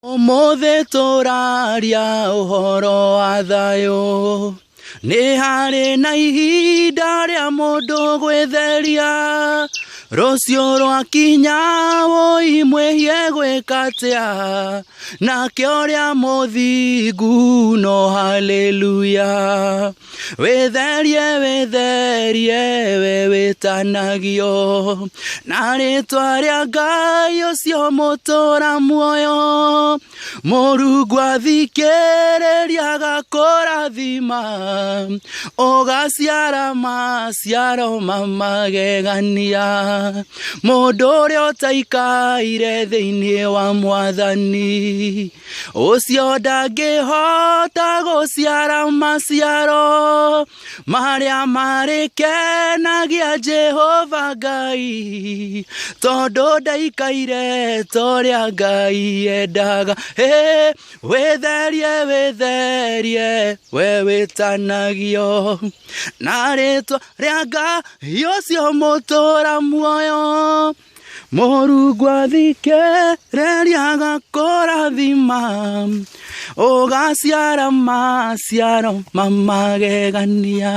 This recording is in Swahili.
Ũmũthĩ tũraria ũhoro wa thayũ, nĩ harĩ na ihinda rĩa mũndũ gwĩtheria, rũciũ rwakinya woi mwĩhie gwĩka atĩa, nake ũrĩa mũthingu no haleluya. Wĩtherie wĩtherie we wĩtanagio, na rĩtwa rĩa Ngai ũcio mũtũra muoyo, Mũrungu athikĩrĩria agakũrathima, ũgaciara maciaro magegania. Mũndũ ũrĩa ũtaikaire thĩinĩ wa Mwathani, ũcio ndangĩhota gũciara maciaro marĩa marĩkenagia Jehova Ngai, tondũ ndaikaire ta ũrĩa Ngai endaga. Wĩtherie wĩtherie we wĩtanagio, na rĩtwa rĩa Ngai ũcio mũtũra muoyo, Mũrungu athikĩrĩria agakũrathima, ũgaciara maciaro magegania.